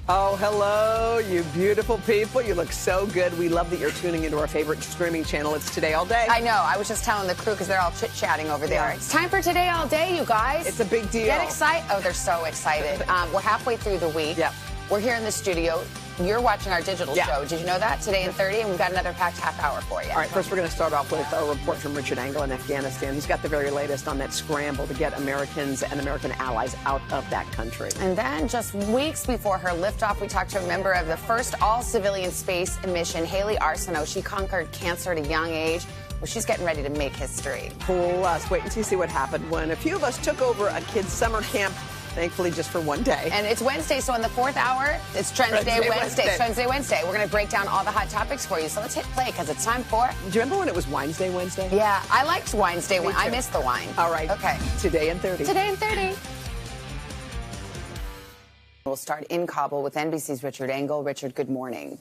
Oh, hello, you beautiful people. You look so good. We love that you're tuning into our favorite streaming channel. It's Today All Day. I know. I was just telling the crew because they're all chit-chatting over there. It's time for Today All Day, you guys. It's a big deal. Get excited. Oh, they're so excited. We're halfway through the week. Yep. We're here in the studio. You're watching our digital show. Did you know that? Today in 30, and we've got another packed half hour for you. All right, first we're going to start off with a report from Richard Engel in Afghanistan. He's got the very latest on that scramble to get Americans and American allies out of that country. And then just weeks before her liftoff, we talked to a member of the first all-civilian space mission, Haley Arsenault. She conquered cancer at a young age. Well, she's getting ready to make history. Plus, wait until you see what happened when a few of us took over a kid's summer camp, thankfully just for one day. And it's Wednesday, so in the fourth hour, it's Trends Day Wednesday. Trends Day Wednesday. We're going to break down all the hot topics for you. So let's hit play because it's time for... Do you remember when it was Wines Day Wednesday? Yeah, I liked Wines Day. I missed the wine. All right. Okay. Today in 30. Today in 30. We'll start in Kabul with NBC's Richard Engel. Richard, good morning.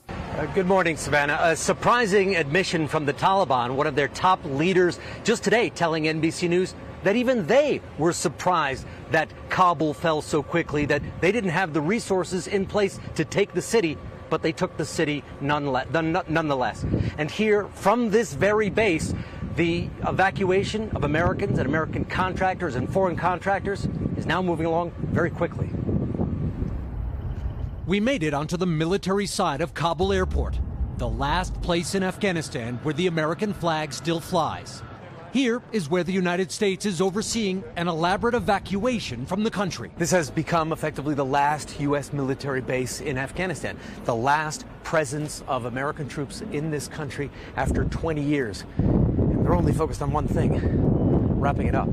Good morning, Savannah. A surprising admission from the Taliban, one of their top leaders, just today telling NBC News that even they were surprised that Kabul fell so quickly, that they didn't have the resources in place to take the city, but they took the city nonetheless. And here, from this very base, the evacuation of Americans and American contractors and foreign contractors is now moving along very quickly. We made it onto the military side of Kabul airport, the last place in Afghanistan where the American flag still flies. Here is where the United States is overseeing an elaborate evacuation from the country. This has become effectively the last U.S. military base in Afghanistan, the last presence of American troops in this country after 20 years. And they're only focused on one thing, wrapping it up.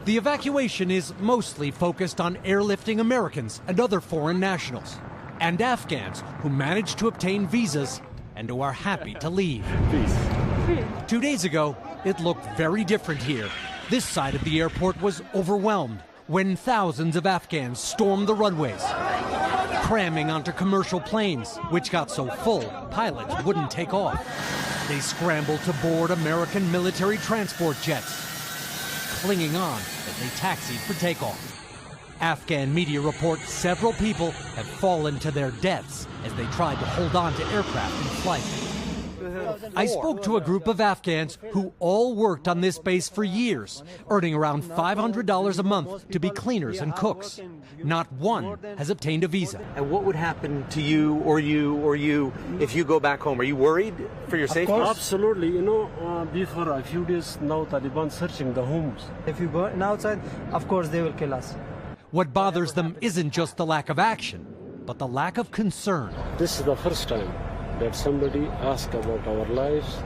The evacuation is mostly focused on airlifting Americans and other foreign nationals, and Afghans who managed to obtain visas and who are happy to leave. Peace. 2 days ago, it looked very different here. This side of the airport was overwhelmed when thousands of Afghans stormed the runways, cramming onto commercial planes, which got so full, pilots wouldn't take off. They scrambled to board American military transport jets, clinging on as they taxied for takeoff. Afghan media report several people have fallen to their deaths as they tried to hold on to aircraft in flight. I spoke to a group of Afghans who all worked on this base for years, earning around $500 a month to be cleaners and cooks. Not one has obtained a visa. And what would happen to you or you if you go back home? Are you worried for your safety? Absolutely. You know, before a few days now, Taliban searching the homes. If you go outside, of course they will kill us. What bothers them isn't just the lack of action, but the lack of concern. This is the first time that somebody asked about our lives.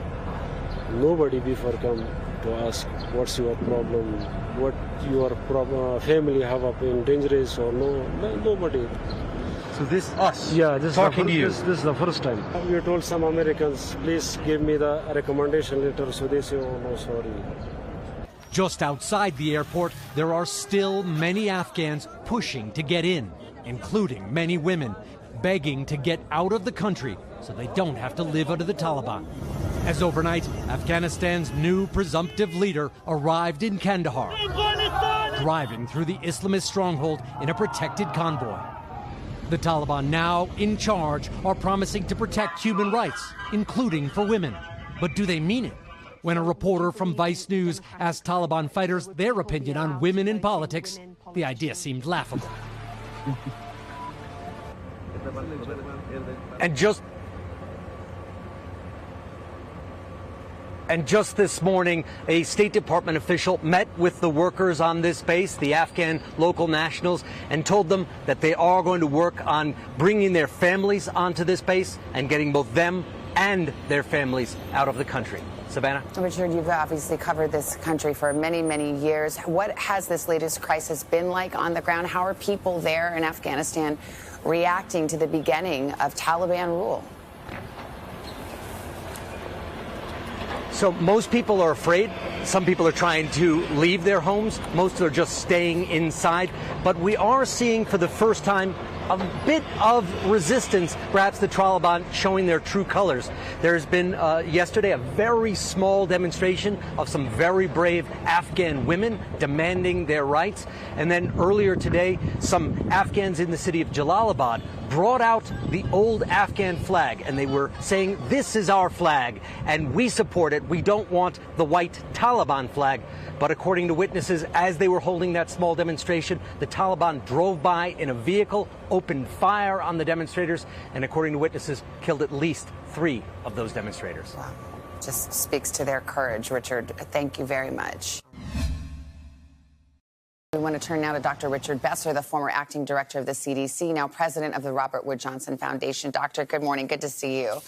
Nobody before come to ask what's your problem, what your family have been dangerous or no. Nobody. So this us? Yeah, this talking to you. This is the first time. We told some Americans, please give me the recommendation letter. So they say, oh no, sorry. Just outside the airport, there are still many Afghans pushing to get in, including many women, begging to get out of the country so they don't have to live under the Taliban. As overnight, Afghanistan's new presumptive leader arrived in Kandahar, driving through the Islamist stronghold in a protected convoy. The Taliban, now in charge, are promising to protect human rights, including for women. But do they mean it? When a reporter from Vice News asked Taliban fighters their opinion on women in politics, the idea seemed laughable. And just this morning, a State Department official met with the workers on this base, the Afghan local nationals, and told them that they are going to work on bringing their families onto this base and getting both them and their families out of the country. Savannah? Richard, you've obviously covered this country for many, many years. What has this latest crisis been like on the ground? How are people there in Afghanistan reacting to the beginning of Taliban rule? So most people are afraid. Some people are trying to leave their homes. Most are just staying inside. But we are seeing for the first time a bit of resistance, perhaps the Taliban showing their true colors. There's been yesterday a very small demonstration of some very brave Afghan women demanding their rights. And then earlier today, some Afghans in the city of Jalalabad brought out the old Afghan flag, and they were saying, this is our flag, and we support it. We don't want the white Taliban flag. But according to witnesses, as they were holding that small demonstration, the Taliban drove by in a vehicle, opened fire on the demonstrators, and according to witnesses, killed at least 3 of those demonstrators. Wow. Just speaks to their courage, Richard. Thank you very much. We want to turn now to Dr. Richard Besser, the former acting director of the CDC, now president of the Robert Wood Johnson Foundation. Doctor, good morning. Good to see you.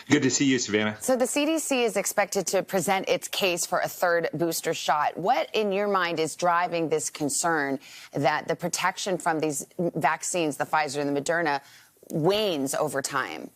Good to see you, Savannah. So the CDC is expected to present its case for a 3rd booster shot. What, in your mind, is driving this concern that the protection from these vaccines, the Pfizer and the Moderna, wanes over time?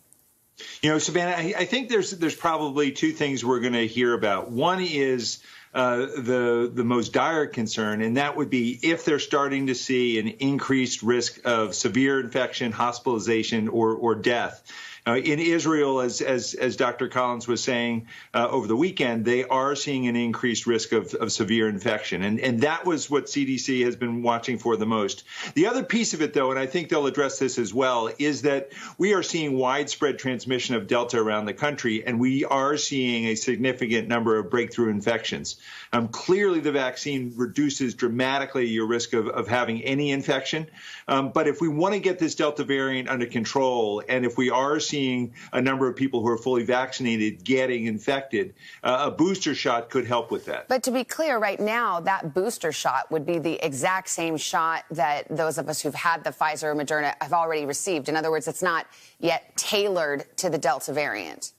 You know, Savannah, I think there's probably 2 things we're going to hear about. One is the most dire concern, and that would be if they're starting to see an increased risk of severe infection, hospitalization, or death. In Israel, as Dr. Collins was saying over the weekend, they are seeing an increased risk of severe infection. And that was what CDC has been watching for the most. The other piece of it, though, and I think they'll address this as well, is that we are seeing widespread transmission of Delta around the country, and we are seeing a significant number of breakthrough infections. Clearly, the vaccine reduces dramatically your risk of having any infection. But if we want to get this Delta variant under control, and if we are seeing a number of people who are fully vaccinated getting infected, a booster shot could help with that. But to be clear, right now, that booster shot would be the exact same shot that those of us who've had the Pfizer or Moderna have already received. In other words, it's not yet tailored to the Delta variant.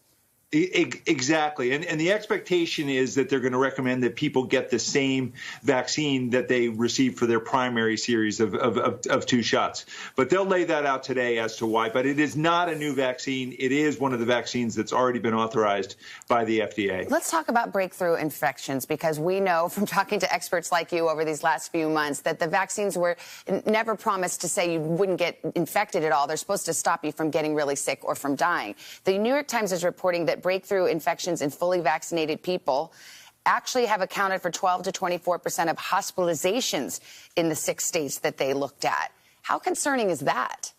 Exactly. And the expectation is that they're going to recommend that people get the same vaccine that they received for their primary series of 2 shots. But they'll lay that out today as to why. But it is not a new vaccine. It is one of the vaccines that's already been authorized by the FDA. Let's talk about breakthrough infections, because we know from talking to experts like you over these last few months that the vaccines were never promised to say you wouldn't get infected at all. They're supposed to stop you from getting really sick or from dying. The New York Times is reporting that breakthrough infections in fully vaccinated people actually have accounted for 12 to 24% of hospitalizations in the 6 states that they looked at. How concerning is that?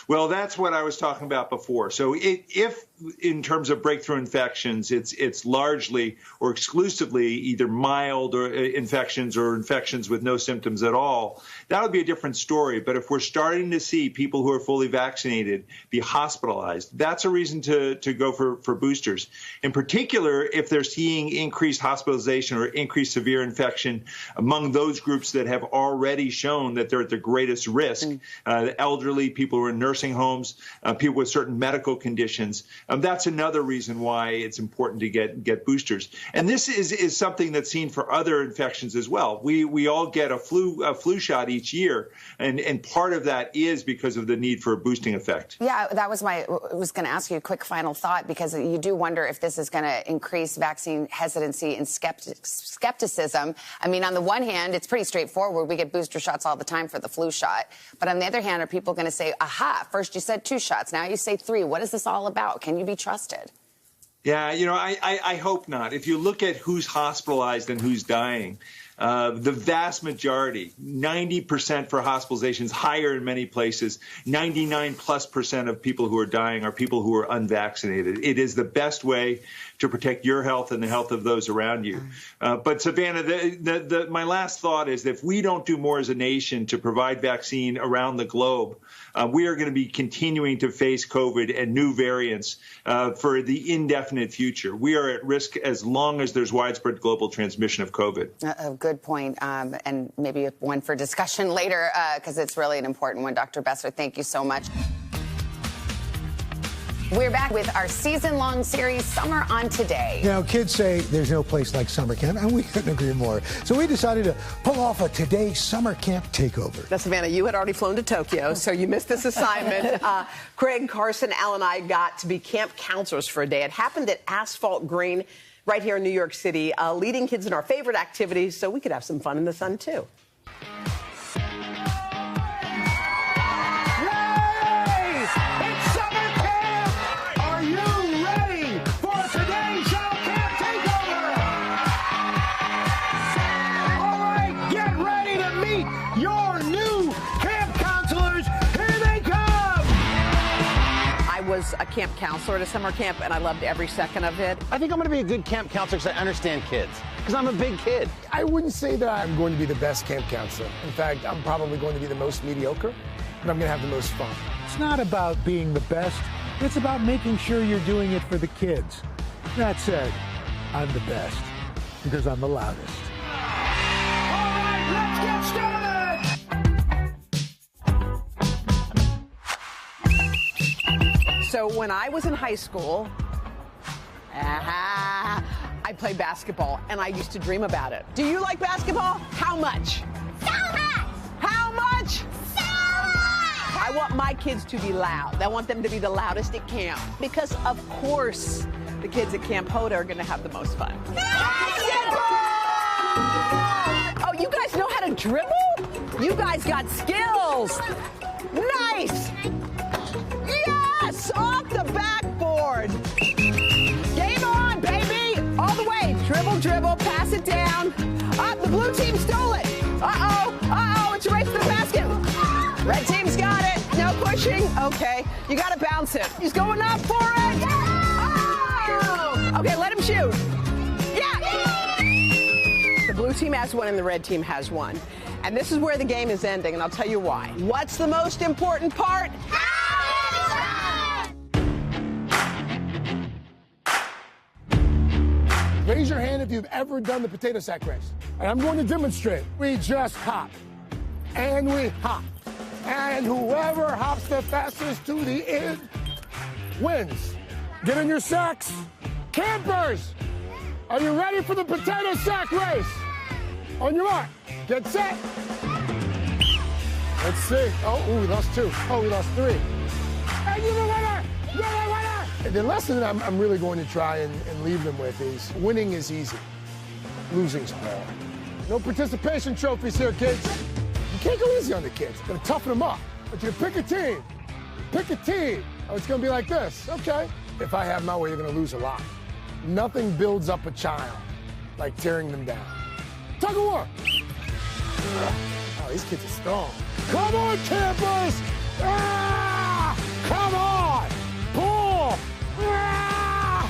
Well, that's what I was talking about before. So if in terms of breakthrough infections, it's largely or exclusively either mild or infections with no symptoms at all, that would be a different story. But if we're starting to see people who are fully vaccinated be hospitalized, that's a reason to go for boosters. In particular, if they're seeing increased hospitalization or increased severe infection among those groups that have already shown that they're at the greatest risk, elderly, people who are in nursing homes, people with certain medical conditions, that's another reason why it's important to get boosters. And this is something that's seen for other infections as well. We all get a flu shot each year, and part of that is because of the need for a boosting effect. Yeah, that was I was going to ask you a quick final thought, because you do wonder if this is going to increase vaccine hesitancy and skepticism. I mean, on the one hand, it's pretty straightforward. We get booster shots all the time for the flu shot. But on the other hand, are people going to say, aha, first you said 2 shots, now you say 3. What is this all about? Can you be trusted? Yeah, you know, I hope not. If you look at who's hospitalized and who's dying, the vast majority, 90% for hospitalizations, higher in many places, 99+% of people who are dying are people who are unvaccinated. It is the best way to protect your health and the health of those around you. But Savannah, my last thought is that if we don't do more as a nation to provide vaccine around the globe, we are going to be continuing to face COVID and new variants for the indefinite future. We are at risk as long as there's widespread global transmission of COVID. A good point, and maybe one for discussion later, because it's really an important one. Dr. Besser, thank you so much. We're back with our season-long series, Summer on Today. You know, kids say there's no place like summer camp, and we couldn't agree more. So we decided to pull off a Today Summer Camp takeover. Now, Savannah, you had already flown to Tokyo, so you missed this assignment. Craig, Carson, Al, and I got to be camp counselors for a day. It happened at Asphalt Green right here in New York City, leading kids in our favorite activities so we could have some fun in the sun, too. Your new camp counselors, here they come! was a camp counselor at a summer camp, and I loved every second of it. I think I'm going to be a good camp counselor because I understand kids, because I'm a big kid. I wouldn't say that I'm going to be the best camp counselor. In fact, I'm probably going to be the most mediocre, but I'm going to have the most fun. It's not about being the best. It's about making sure you're doing it for the kids. That said, I'm the best because I'm the loudest. All right, let's get started! So when I was in high school, I played basketball, and I used to dream about it. Do you like basketball? How much? So much! How much? So much! I want my kids to be loud. I want them to be the loudest at camp because, of course, the kids at Camp Hoda are going to have the most fun. Basketball! Oh, you guys know how to dribble? You guys got skills. Nice. Yes, off the backboard. Game on, baby. All the way. Dribble, dribble, pass it down. Up, the blue team stole it. Uh-oh, it's a race to the basket. Red team's got it. No pushing. Okay, you got to bounce it. He's going up for it. Oh! Okay, let him shoot. Yeah. The blue team has one and the red team has one. And this is where the game is ending, and I'll tell you why. What's the most important part? Raise your hand if you've ever done the potato sack race. And I'm going to demonstrate. We just hop. And we hop. And whoever hops the fastest to the end wins. Get in your sacks. Campers, are you ready for the potato sack race? On your mark. Get set. Let's see. Oh, we lost 2. Oh, we lost 3. And you're the winner! You're the winner! And the lesson that I'm really going to try and leave them with is winning is easy. Losing's hard. No participation trophies here, kids. You can't go easy on the kids. You're gonna toughen them up. But you pick a team. Pick a team. Oh, it's gonna be like this. Okay. If I have my way, you're gonna lose a lot. Nothing builds up a child like tearing them down. Tug of war. Oh, these kids are strong. Come on, campers! Ah! Come on! Pull! Ah!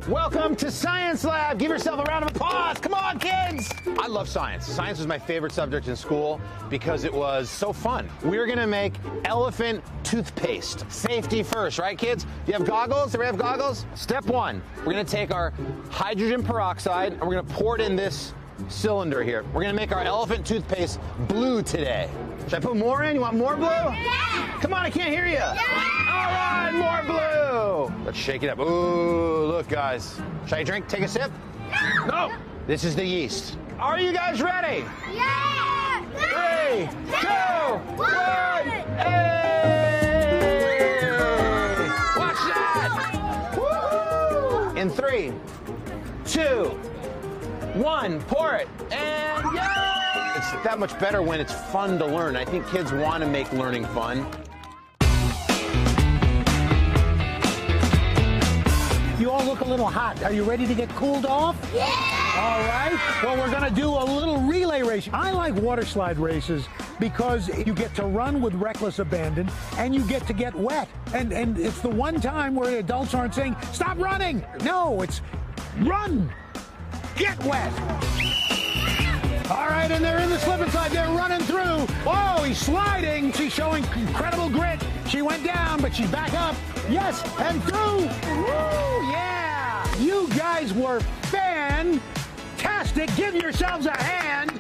Welcome to Science Lab. Give yourself a round of applause. Come on, kids. I love science. Science was my favorite subject in school because it was so fun. We're going to make elephant toothpaste. Safety first, right, kids? Do you have goggles? Do we have goggles? Step 1, we're going to take our hydrogen peroxide and we're going to pour it in this cylinder here. We're going to make our elephant toothpaste blue today. Should I put more in? You want more blue? Yeah! Come on, I can't hear you. Yeah! All right, more blue. Let's shake it up. Ooh, look, guys. Should I drink? Take a sip? No. This is the yeast. Are you guys ready? Yeah! 3, 2, 1. Hey! Watch that. Woo! In 3, 2, 1. Pour it. And yeah! It's that much better when it's fun to learn. I think kids want to make learning fun. You all look a little hot. Are you ready to get cooled off? Yeah! All right. Well, we're going to do a little relay race. I like water slide races because you get to run with reckless abandon and you get to get wet. And it's the one time where adults aren't saying, stop running. No, it's run. Get wet. All right, and they're in the slip and slide. They're running through. Oh, he's sliding. She's showing incredible grit. She went down, but she's back up. Yes, and through. Woo, yeah. You guys were fantastic. Give yourselves a hand.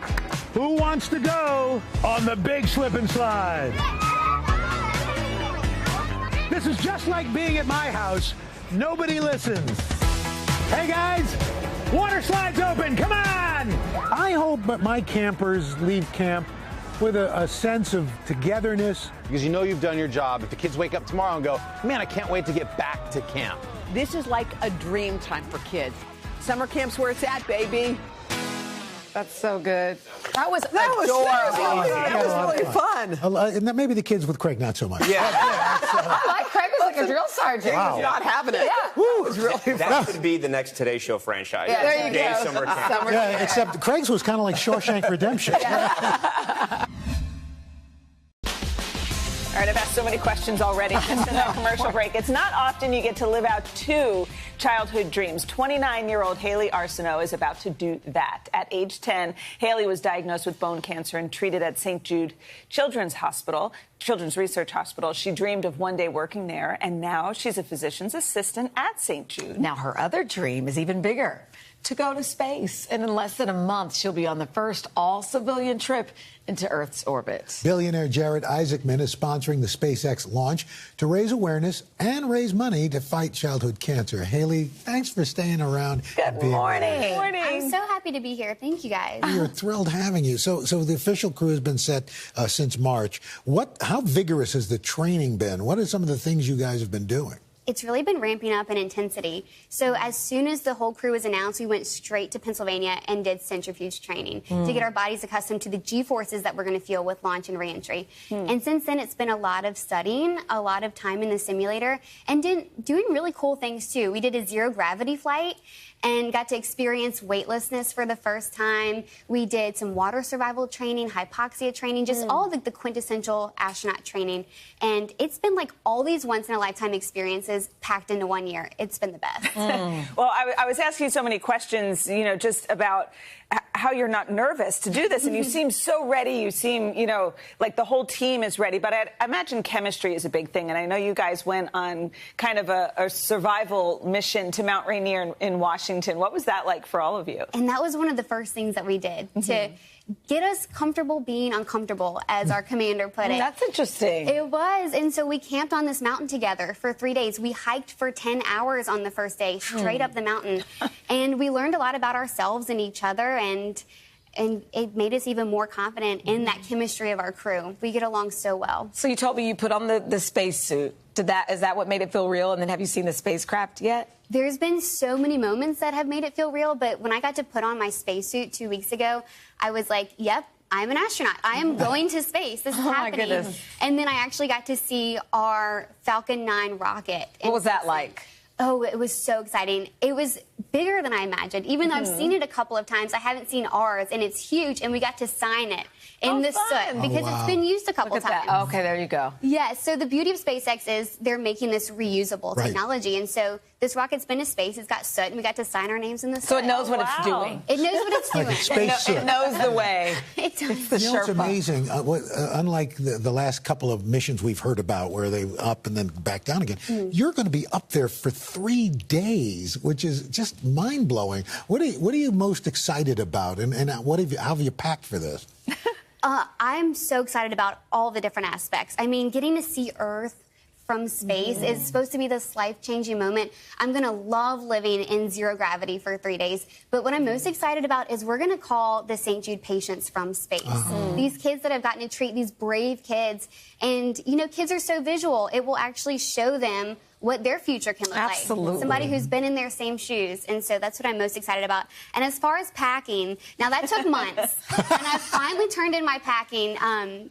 Who wants to go on the big slip and slide? This is just like being at my house. Nobody listens. Hey, guys. Water slide's open. Come on. I hope that my campers leave camp with a sense of togetherness. Because you know you've done your job. If the kids wake up tomorrow and go, man, I can't wait to get back to camp. This is like a dream time for kids. Summer camp's where it's at, baby. That's so good. That was adorable. That was really fun. And then maybe the kids with Craig, not so much. I like Craig was like a drill sergeant. Wow. Not having it. Yeah. Woo, it was really fun. That could be the next Today Show franchise. Yeah, there you go. Summer camp. Summer camp. Except Craig's was kind of like Shawshank Redemption. So many questions already just in our commercial break. It's not often you get to live out 2 childhood dreams. 29-year-old Haley Arsenault is about to do that. At age 10, Haley was diagnosed with bone cancer and treated at St. Jude Children's Research Hospital. She dreamed of one day working there, and now she's a physician's assistant at St. Jude. Now, her other dream is even bigger, to go to space. And in less than a month, she'll be on the first all-civilian trip into Earth's orbit. Billionaire Jared Isaacman is sponsoring the SpaceX launch to raise awareness and raise money to fight childhood cancer. Haley, thanks for staying around. Good morning. Good morning. I'm so happy to be here. Thank you, guys. We're thrilled having you. So the official crew has been set since March. How vigorous has the training been? What are some of the things you guys have been doing? It's really been ramping up in intensity. So as soon as the whole crew was announced, we went straight to Pennsylvania and did centrifuge training to get our bodies accustomed to the G-forces that we're going to feel with launch and reentry. And since then, it's been a lot of studying, a lot of time in the simulator, and doing really cool things, too. We did a zero-gravity flight and got to experience weightlessness for the first time. We did some water survival training, hypoxia training, just all the quintessential astronaut training. And it's been like all these once-in-a-lifetime experiences packed into 1 year. It's been the best. Well, I was asking you so many questions, just about how you're not nervous to do this. And you seem so ready. You seem, like the whole team is ready. But I imagine chemistry is a big thing. And I know you guys went on kind of a survival mission to Mount Rainier in Washington. What was that like for all of you? And that was one of the first things that we did to get us comfortable being uncomfortable, as our commander put it. That's interesting. It was. And so we camped on this mountain together for 3 days. We hiked for 10 hours on the first day, straight up the mountain. And we learned a lot about ourselves and each other, and it made us even more confident in that chemistry of our crew. We get along so well. So you told me you put on the spacesuit. Is that what made it feel real? And then have you seen the spacecraft yet? There's been so many moments that have made it feel real, but when I got to put on my spacesuit 2 weeks ago, I was like, yep, I'm an astronaut. I am going to space. This is happening. My goodness. And then I actually got to see our Falcon 9 rocket. What was that like? Oh, it was so exciting. It was bigger than I imagined. Even though I've seen it a couple of times, I haven't seen ours, and it's huge, and we got to sign it in the soot because it's been used a couple times. Oh, okay, there you go. Yeah, so the beauty of SpaceX is they're making this reusable technology, and so this rocket's been to space, it's got soot, and we got to sign our names in the soot. So it knows what it's doing. It knows what it's doing. Like space soot. It knows the way. It does. It's the It's Sherpa. amazing. Unlike the last couple of missions we've heard about where they up and then back down again, you're going to be up there for 3 days, which is just mind-blowing. What are you most excited about, and how have you packed for this? I'm so excited about all the different aspects. I mean, getting to see Earth from space is supposed to be this life-changing moment. I'm going to love living in zero gravity for 3 days. But what I'm most excited about is we're going to call the St. Jude patients from space. These kids that have gotten to treat these brave kids. And, kids are so visual. It will actually show them what their future can look like. Somebody who's been in their same shoes. And so that's what I'm most excited about. And as far as packing, now that took months. And I finally turned in my packing.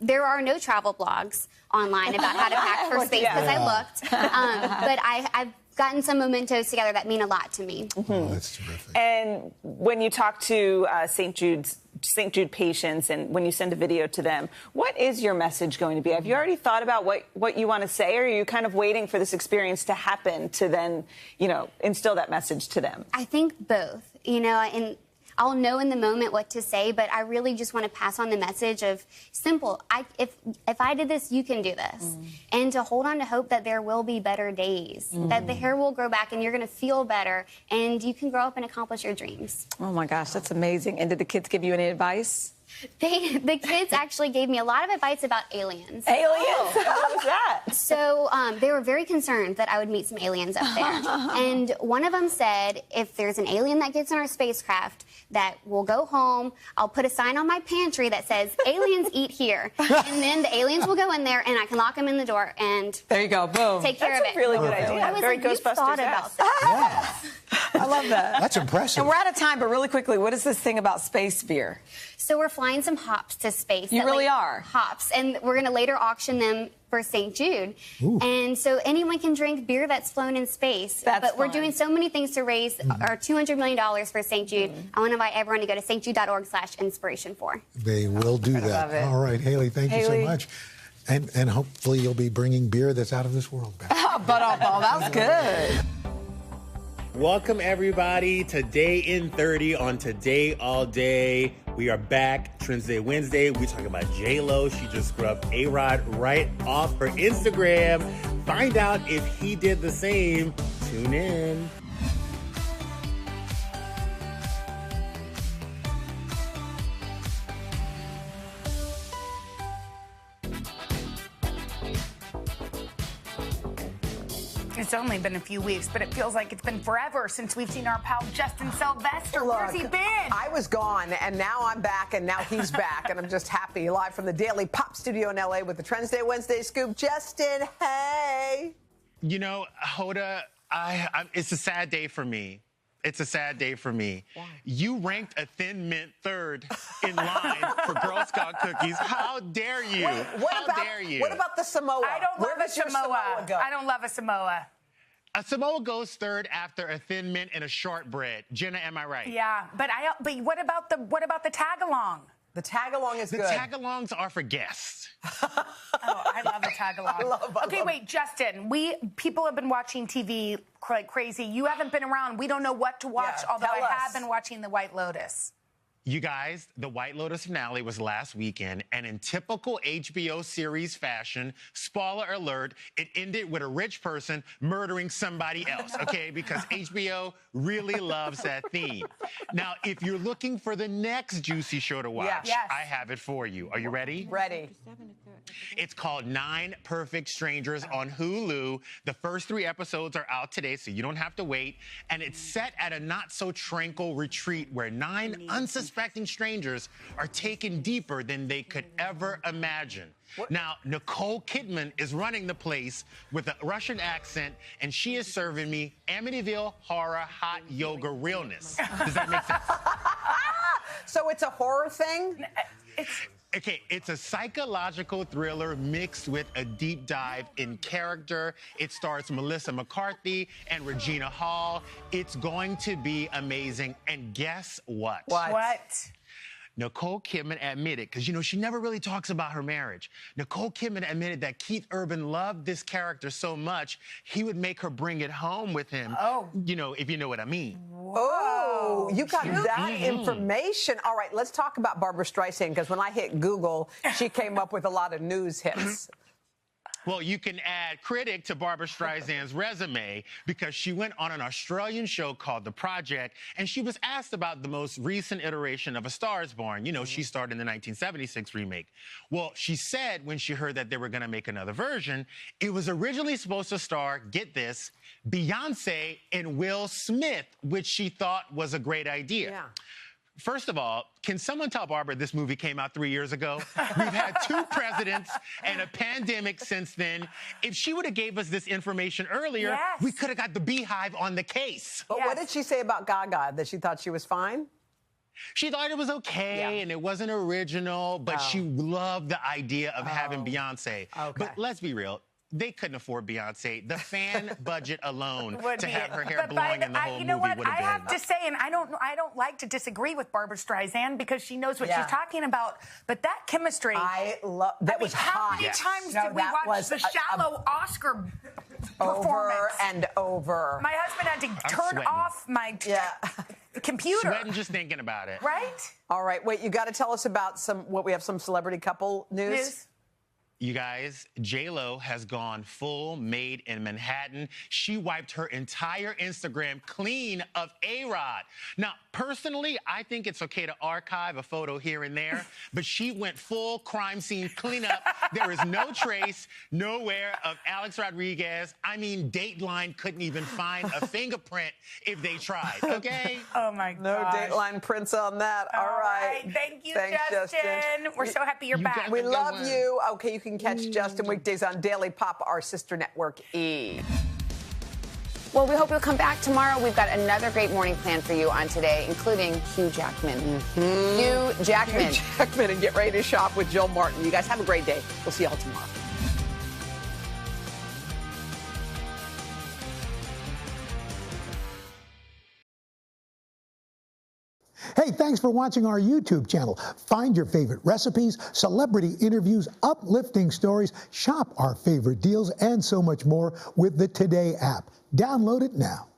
There are no travel blogs online about how to pack for space because I looked. But I've gotten some mementos together that mean a lot to me. Oh, that's terrific. And when you talk to St. Jude patients and when you send a video to them, what is your message going to be? Have you already thought about what you want to say, or are you kind of waiting for this experience to happen to then, instill that message to them? I think both, and I'll know in the moment what to say, but I really just want to pass on the message of simple. If I did this, you can do this. And to hold on to hope that there will be better days, that the hair will grow back and you're going to feel better and you can grow up and accomplish your dreams. Oh, my gosh, that's amazing. And did the kids give you any advice? The kids actually gave me a lot of advice about aliens. Aliens? How was that? So they were very concerned that I would meet some aliens up there. And one of them said, if there's an alien that gets in our spacecraft, that we'll go home, I'll put a sign on my pantry that says, aliens eat here. And then the aliens will go in there and I can lock them in the door and there you go, boom. Take care of it. That's a really good idea. I was Very like, you thought about that. I love that. That's impressive. And we're out of time, but really quickly, what is this thing about space beer? So we're flying some hops to space. You really are? Hops. And we're going to later auction them for St. Jude. And so anyone can drink beer that's flown in space. But we're doing so many things to raise our $200 million for St. Jude. I want to invite everyone to go to stjude.org/inspiration4. They will do that. Love it. All right, Haley, thank you so much. And hopefully you'll be bringing beer that's out of this world back. But that's good. Welcome, everybody, to Day in 30 on Today All Day. We are back, Trends Day Wednesday. We're talking about J-Lo. She just scrubbed A-Rod right off her Instagram. Find out if he did the same. Tune in. It's only been a few weeks, but it feels like it's been forever since we've seen our pal Justin Sylvester. Where's he been? I was gone, and now I'm back, and now he's back, and I'm just happy. Live from the Daily Pop Studio in L.A. with the Trends Day Wednesday scoop. Justin, hey. You know, Hoda, it's a sad day for me. It's a sad day for me. Why? You ranked a Thin Mint third in line for Girl Scout cookies. How dare you? How dare you? What about the Samoa? I don't Where love a does your Samoa. go? I don't love a Samoa. A Samoa goes third after a Thin Mint and a shortbread. Jenna, am I right? Yeah, but what about the tag-along? The tag-along is good. The tag-alongs are for guests. Oh, I love a tag-along. Okay, wait, Justin, people have been watching TV like crazy. You haven't been around. We don't know what to watch, although I have been watching The White Lotus. You guys, the White Lotus finale was last weekend, and in typical HBO series fashion, spoiler alert, it ended with a rich person murdering somebody else, okay? Because HBO really loves that theme. Now, if you're looking for the next juicy show to watch, I have it for you. Are you ready? Ready. It's called 9 Perfect Strangers on Hulu. The first 3 episodes are out today, so you don't have to wait. And it's set at a not-so-tranquil retreat where 9 unsuspecting strangers are taken deeper than they could ever imagine. Now, Nicole Kidman is running the place with a Russian accent, and she is serving me Amityville horror hot yoga realness. Does that make sense? So it's a horror thing? Okay, it's a psychological thriller mixed with a deep dive in character. It stars Melissa McCarthy and Regina Hall. It's going to be amazing. And guess what? What? Nicole Kidman admitted, because, you know, she never really talks about her marriage. Nicole Kidman admitted that Keith Urban loved this character so much, he would make her bring it home with him. Oh. You know, if you know what I mean. Oh, you got that information. All right, let's talk about Barbara Streisand, because when I hit Google, she came up with a lot of news hits. Well, you can add critic to Barbara Streisand's resume because she went on an Australian show called The Project, and she was asked about the most recent iteration of A Star is Born. You know, she starred in the 1976 remake. Well, she said when she heard that they were going to make another version, it was originally supposed to star, get this, Beyonce and Will Smith, which she thought was a great idea. Yeah. First of all, can someone tell Barbara this movie came out 3 years ago? We've had 2 presidents and a pandemic since then. If she would have gave us this information earlier, we could have got the Beehive on the case. But what did she say about Gaga? That she thought she was fine? She thought it was okay and it wasn't original, but she loved the idea of having Beyonce. Okay. But let's be real. They couldn't afford Beyonce. The fan budget alone to have her hair blowing in the whole movie would have been. I have to say, and I don't like to disagree with Barbara Streisand because she knows what she's talking about. But that chemistry, I love. That was how hot. many times did we watch the Shallow Oscar performance? Over and over. My husband had to turn off my computer. Sweating just thinking about it. Right? All right, wait. You got to tell us about some celebrity couple news. You guys, J-Lo has gone full Made in Manhattan. She wiped her entire Instagram clean of A-Rod. Now, personally, I think it's okay to archive a photo here and there, but she went full crime scene cleanup. There is no trace, nowhere of Alex Rodriguez. I mean, Dateline couldn't even find a fingerprint if they tried, okay? Oh, my God. No Dateline prints on that. All right. Thank you, Thanks, Justin. We're so happy you're back. We love you. Okay, you can catch Justin weekdays on Daily Pop, our sister network E. Well, we hope you'll come back tomorrow. We've got another great morning plan for you on today, including Hugh Jackman. Hugh Jackman. Hugh Jackman, and get ready to shop with Jill Martin. You guys have a great day. We'll see y'all tomorrow. Hey, thanks for watching our YouTube channel. Find your favorite recipes, celebrity interviews, uplifting stories, shop our favorite deals, and so much more with the Today app. Download it now.